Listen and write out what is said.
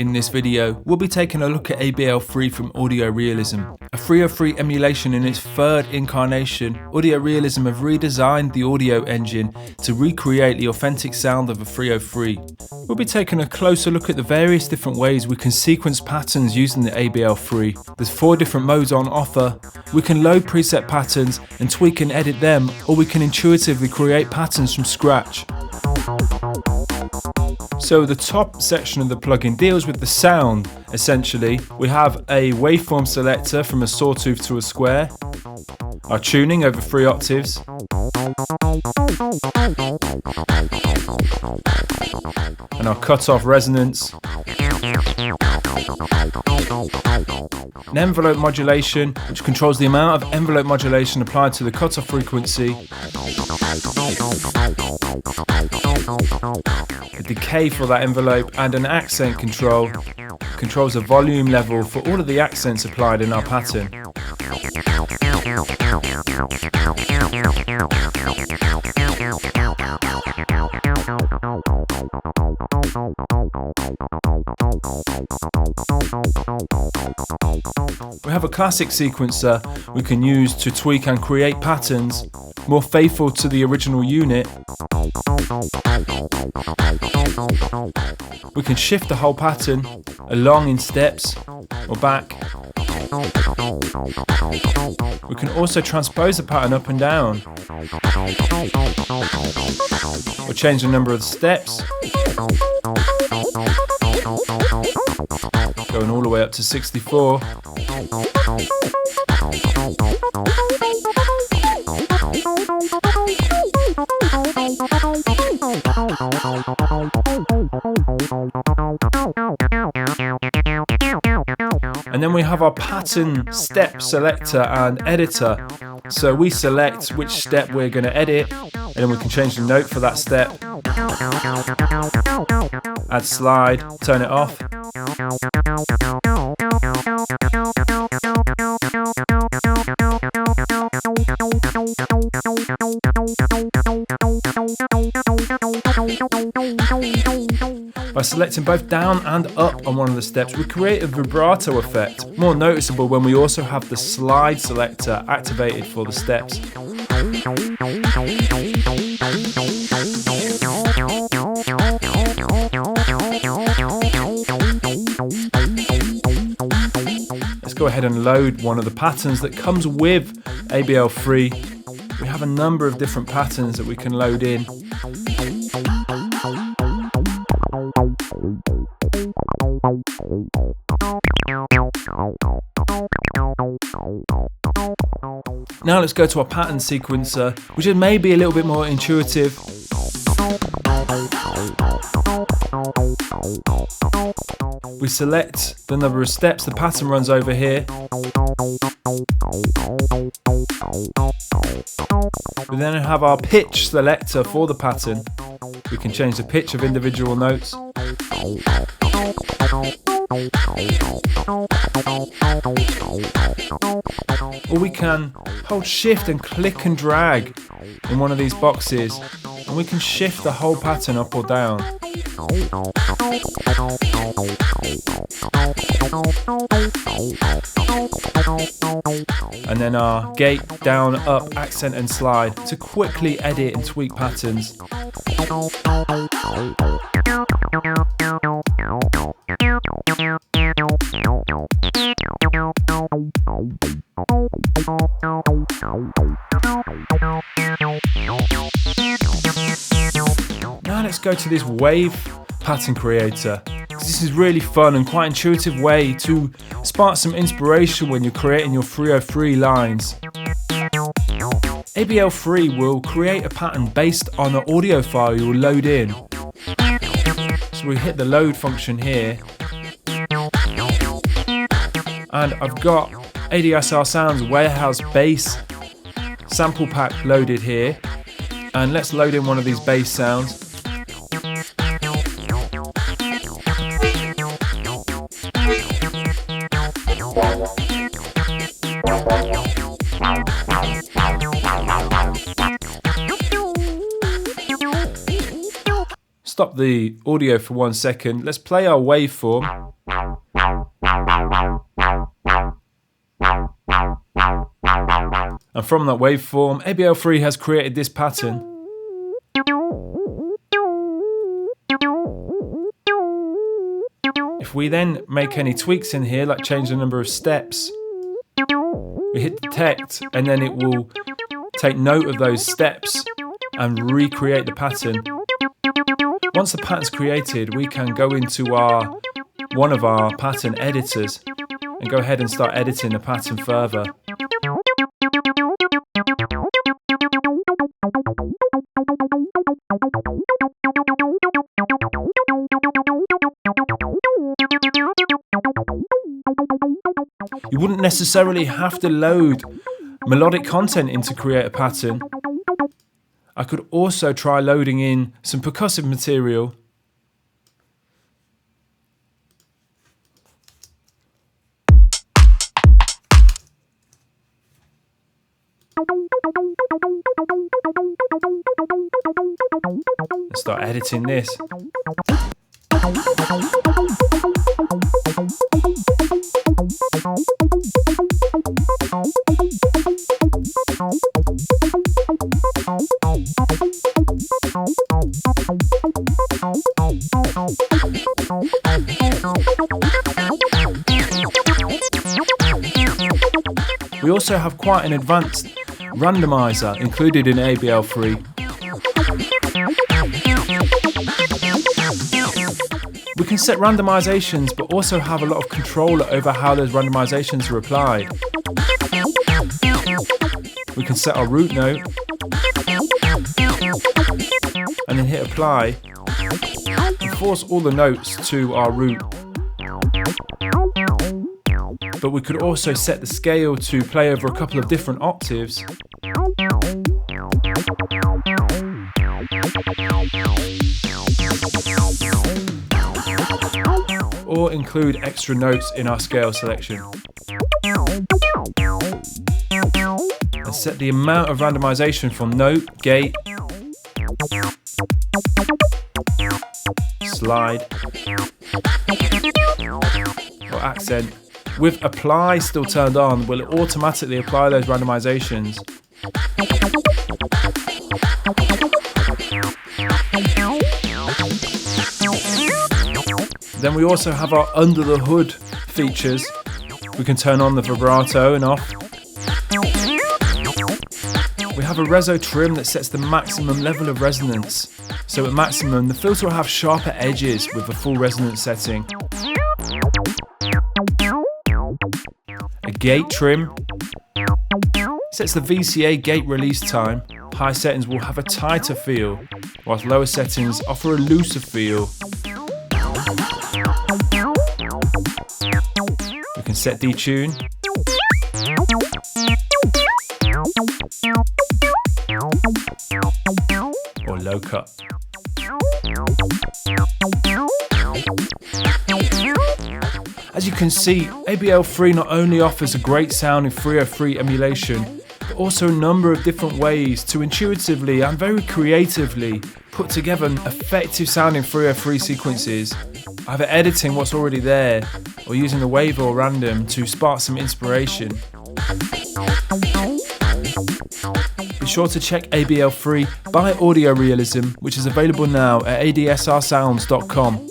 In this video, we'll be taking a look at ABL3 from AudioRealism. A 303 emulation in its third incarnation, AudioRealism have redesigned the audio engine to recreate the authentic sound of a 303. We'll be taking a closer look at the various different ways we can sequence patterns using the ABL3. There's 4 different modes on offer. We can load preset patterns and tweak and edit them, or we can intuitively create patterns from scratch. So the top section of the plugin deals with the sound, essentially. We have a waveform selector from a sawtooth to a square, our tuning over 3 octaves, and our cutoff resonance, an envelope modulation, which controls the amount of envelope modulation applied to the cutoff frequency, a decay for that envelope, and an accent control, controls the volume level for all of the accents applied in our pattern. We have a classic sequencer we can use to tweak and create patterns more faithful to the original unit. We can shift the whole pattern along in steps or back. We can also transpose the pattern up and down, or change the number of steps, going all the way up to 64. And then we have our pattern step selector and editor. So we select which step we're going to edit, and then we can change the note for that step, add slide, turn it off. By selecting both down and up on one of the steps, we create a vibrato effect, more noticeable when we also have the slide selector activated for the steps. Let's go ahead and load one of the patterns that comes with ABL3. We have a number of different patterns that we can load in. Now let's go to our pattern sequencer, which is maybe a little bit more intuitive. We select the number of steps the pattern runs over here. We then have our pitch selector for the pattern. We can change the pitch of individual notes. Or we can hold shift and click and drag in one of these boxes, and we can shift the whole pattern up or down. And then our gate, down, up, accent and slide to quickly edit and tweak patterns. Now let's go to this wave pattern creator. This is really fun and quite intuitive way to spark some inspiration when you're creating your 303 lines. ABL3 will create a pattern based on an audio file you will load in. So we hit the load function here, and I've got ADSR Sounds Warehouse Bass sample pack loaded here, and let's load in one of these bass sounds. stop the audio for 1 second. Let's play our waveform. And from that waveform, ABL3 has created this pattern. If we then make any tweaks in here, like change the number of steps, we hit detect, and then it will take note of those steps and recreate the pattern. Once the pattern's created, we can go into one of our pattern editors and go ahead and start editing the pattern further. You wouldn't necessarily have to load melodic content in to create a pattern. I could also try loading in some percussive material. And start editing this. We also have quite an advanced randomizer included in ABL3. We can set randomizations, but also have a lot of control over how those randomizations are applied. We can set our root note and then hit apply and force all the notes to our root. But we could also set the scale to play over a couple of different octaves. Or include extra notes in our scale selection. And set the amount of randomization from note, gate, slide, or accent. With apply still turned on, will it automatically apply those randomizations? Then we also have our under the hood features. We can turn on the vibrato and off. We have a reso trim that sets the maximum level of resonance. So at maximum, the filter will have sharper edges with the full resonance setting. A gate trim sets the VCA gate release time. High settings will have a tighter feel, whilst lower settings offer a looser feel. We can set detune. Or low cut. As you can see, ABL3 not only offers a great sound in 303 emulation, but also a number of different ways to intuitively and very creatively put together effective sounding 303 sequences, either editing what's already there or using the wave or random to spark some inspiration. Be sure to check ABL3 by AudioRealism, which is available now at adsrsounds.com.